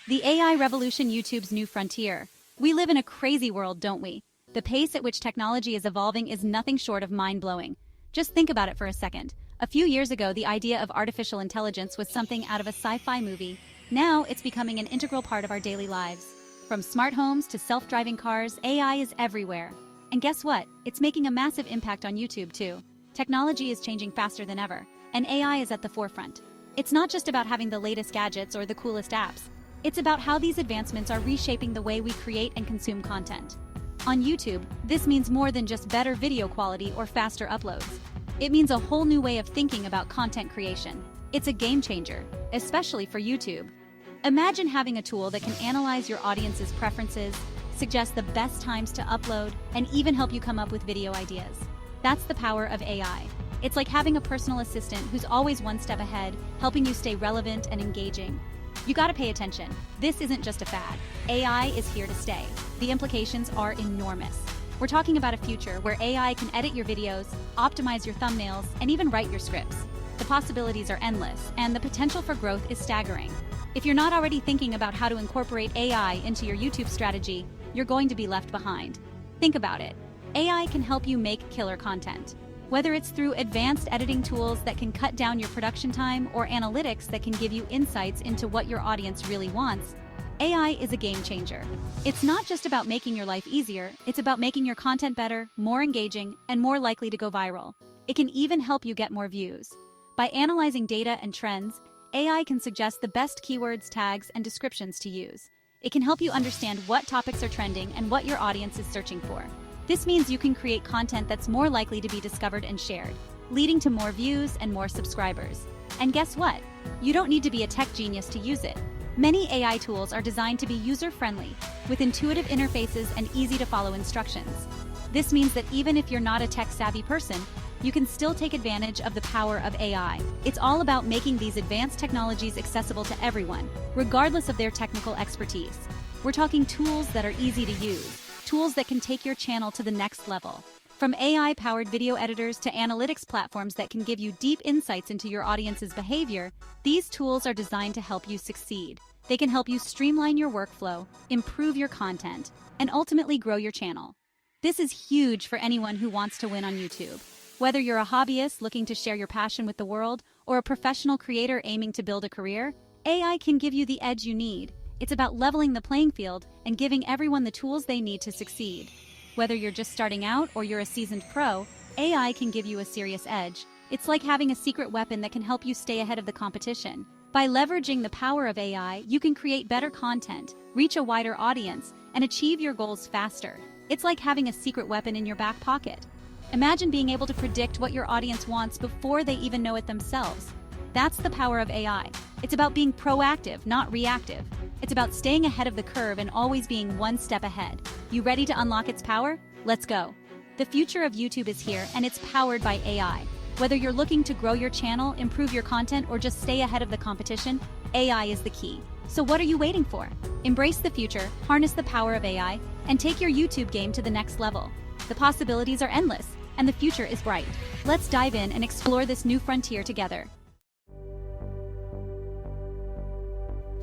The AI revolution, YouTube's new frontier. We live in a crazy world, don't we? The pace at which technology is evolving is nothing short of mind-blowing. Just think about it for a second. A few years ago, the idea of artificial intelligence was something out of a sci-fi movie. Now, it's becoming an integral part of our daily lives. From smart homes to self-driving cars, AI is everywhere. And guess what? It's making a massive impact on YouTube, too. Technology is changing faster than ever, and AI is at the forefront. It's not just about having the latest gadgets or the coolest apps. It's about how these advancements are reshaping the way we create and consume content. On YouTube, this means more than just better video quality or faster uploads. It means a whole new way of thinking about content creation. It's a game changer, especially for YouTube. Imagine having a tool that can analyze your audience's preferences, suggest the best times to upload, and even help you come up with video ideas. That's the power of AI. It's like having a personal assistant who's always one step ahead, helping you stay relevant and engaging. You gotta pay attention. This isn't just a fad. AI is here to stay. The implications are enormous. We're talking about a future where AI can edit your videos, optimize your thumbnails, and even write your scripts. The possibilities are endless, and the potential for growth is staggering. If you're not already thinking about how to incorporate AI into your YouTube strategy, you're going to be left behind. Think about it. AI can help you make killer content. Whether it's through advanced editing tools that can cut down your production time or analytics that can give you insights into what your audience really wants, AI is a game changer. It's not just about making your life easier, it's about making your content better, more engaging, and more likely to go viral. It can even help you get more views. By analyzing data and trends, AI can suggest the best keywords, tags, and descriptions to use. It can help you understand what topics are trending and what your audience is searching for. This means you can create content that's more likely to be discovered and shared, leading to more views and more subscribers. And guess what? You don't need to be a tech genius to use it. Many AI tools are designed to be user-friendly, with intuitive interfaces and easy-to-follow instructions. This means that even if you're not a tech-savvy person, you can still take advantage of the power of AI. It's all about making these advanced technologies accessible to everyone, regardless of their technical expertise. We're talking tools that are easy to use, tools that can take your channel to the next level. From AI-powered video editors to analytics platforms that can give you deep insights into your audience's behavior, these tools are designed to help you succeed. They can help you streamline your workflow, improve your content, and ultimately grow your channel. This is huge for anyone who wants to win on YouTube. Whether you're a hobbyist looking to share your passion with the world or a professional creator aiming to build a career, AI can give you the edge you need. It's about leveling the playing field and giving everyone the tools they need to succeed. Whether you're just starting out or you're a seasoned pro, AI can give you a serious edge. It's like having a secret weapon that can help you stay ahead of the competition. By leveraging the power of AI, you can create better content, reach a wider audience, and achieve your goals faster. It's like having a secret weapon in your back pocket. Imagine being able to predict what your audience wants before they even know it themselves. That's the power of AI. It's about being proactive, not reactive. It's about staying ahead of the curve and always being one step ahead. You ready to unlock its power? Let's go. The future of YouTube is here, and it's powered by AI. Whether you're looking to grow your channel, improve your content, or just stay ahead of the competition, AI is the key. So what are you waiting for? Embrace the future, harness the power of AI, and take your YouTube game to the next level. The possibilities are endless, and the future is bright. Let's dive in and explore this new frontier together.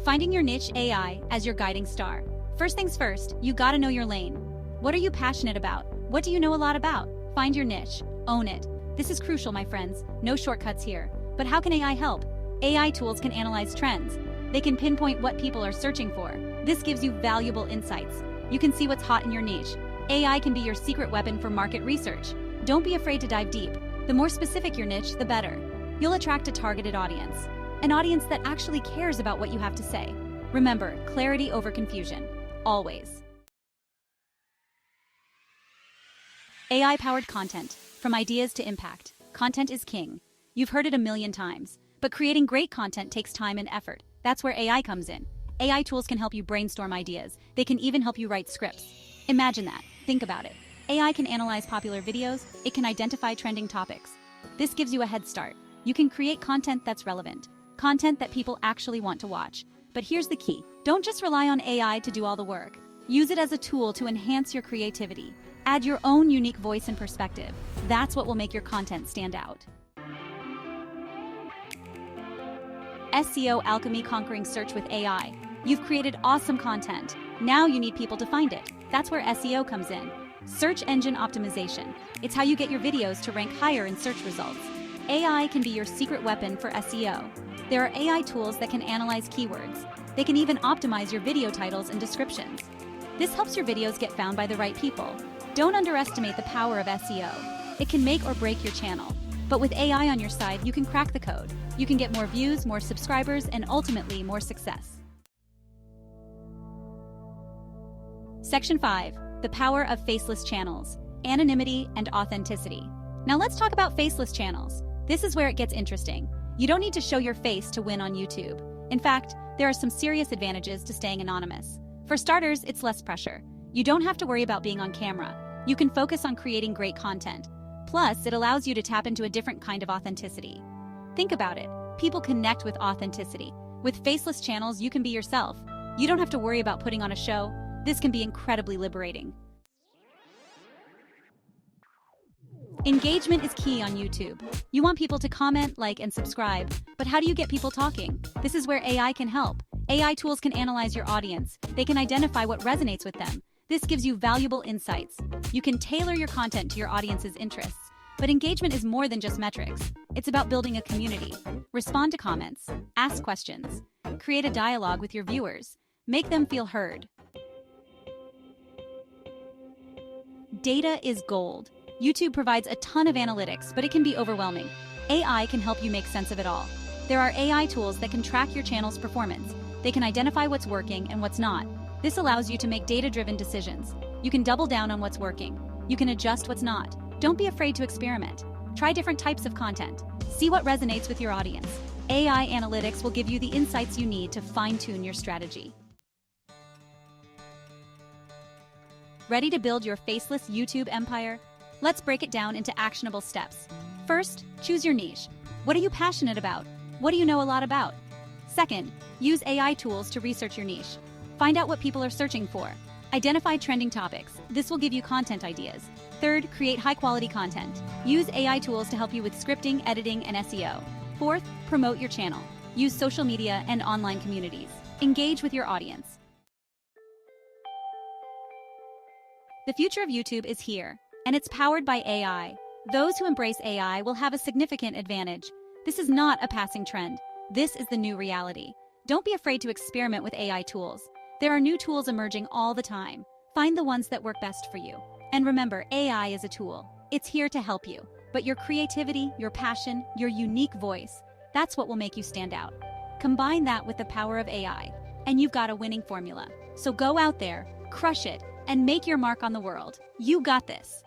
Finding your niche, AI as your guiding star. First things first, you gotta know your lane. What are you passionate about? What do you know a lot about? Find your niche. Own it. This is crucial, my friends. No shortcuts here. But how can AI help? AI tools can analyze trends. They can pinpoint what people are searching for. This gives you valuable insights. You can see what's hot in your niche. AI can be your secret weapon for market research. Don't be afraid to dive deep. The more specific your niche, the better. You'll attract a targeted audience. An audience that actually cares about what you have to say. Remember, clarity over confusion. Always. AI-powered content. From ideas to impact. Content is king. You've heard it a million times. But creating great content takes time and effort. That's where AI comes in. AI tools can help you brainstorm ideas. They can even help you write scripts. Imagine that. Think about it. AI can analyze popular videos. It can identify trending topics. This gives you a head start. You can create content that's relevant. Content that people actually want to watch. But here's the key. Don't just rely on AI to do all the work. Use it as a tool to enhance your creativity. Add your own unique voice and perspective. That's what will make your content stand out. SEO alchemy: conquering search with AI. You've created awesome content. Now you need people to find it. That's where SEO comes in. Search engine optimization. It's how you get your videos to rank higher in search results. AI can be your secret weapon for SEO. There are AI tools that can analyze keywords. They can even optimize your video titles and descriptions. This helps your videos get found by the right people. Don't underestimate the power of SEO. It can make or break your channel. But with AI on your side, you can crack the code. You can get more views, more subscribers, and ultimately more success. Section 5. The power of faceless channels, anonymity and authenticity. Now let's talk about faceless channels. This is where it gets interesting. You don't need to show your face to win on YouTube. In fact, there are some serious advantages to staying anonymous. For starters, it's less pressure. You don't have to worry about being on camera. You can focus on creating great content. Plus, it allows you to tap into a different kind of authenticity. Think about it. People connect with authenticity. With faceless channels, you can be yourself. You don't have to worry about putting on a show. This can be incredibly liberating. Engagement is key on YouTube. You want people to comment, like, and subscribe. But how do you get people talking? This is where AI can help. AI tools can analyze your audience. They can identify what resonates with them. This gives you valuable insights. You can tailor your content to your audience's interests. But engagement is more than just metrics. It's about building a community. Respond to comments. Ask questions. Create a dialogue with your viewers. Make them feel heard. Data is gold. YouTube provides a ton of analytics, but it can be overwhelming. AI can help you make sense of it all. There are AI tools that can track your channel's performance. They can identify what's working and what's not. This allows you to make data-driven decisions. You can double down on what's working. You can adjust what's not. Don't be afraid to experiment. Try different types of content. See what resonates with your audience. AI analytics will give you the insights you need to fine-tune your strategy. Ready to build your faceless YouTube empire? Let's break it down into actionable steps. First, choose your niche. What are you passionate about? What do you know a lot about? Second, use AI tools to research your niche. Find out what people are searching for. Identify trending topics. This will give you content ideas. Third, create high-quality content. Use AI tools to help you with scripting, editing, and SEO. Fourth, promote your channel. Use social media and online communities. Engage with your audience. The future of YouTube is here, and it's powered by AI. Those who embrace AI will have a significant advantage. This is not a passing trend. This is the new reality. Don't be afraid to experiment with AI tools. There are new tools emerging all the time. Find the ones that work best for you. And remember, AI is a tool. It's here to help you. But your creativity, your passion, your unique voice, that's what will make you stand out. Combine that with the power of AI, and you've got a winning formula. So go out there, crush it, and make your mark on the world. You got this.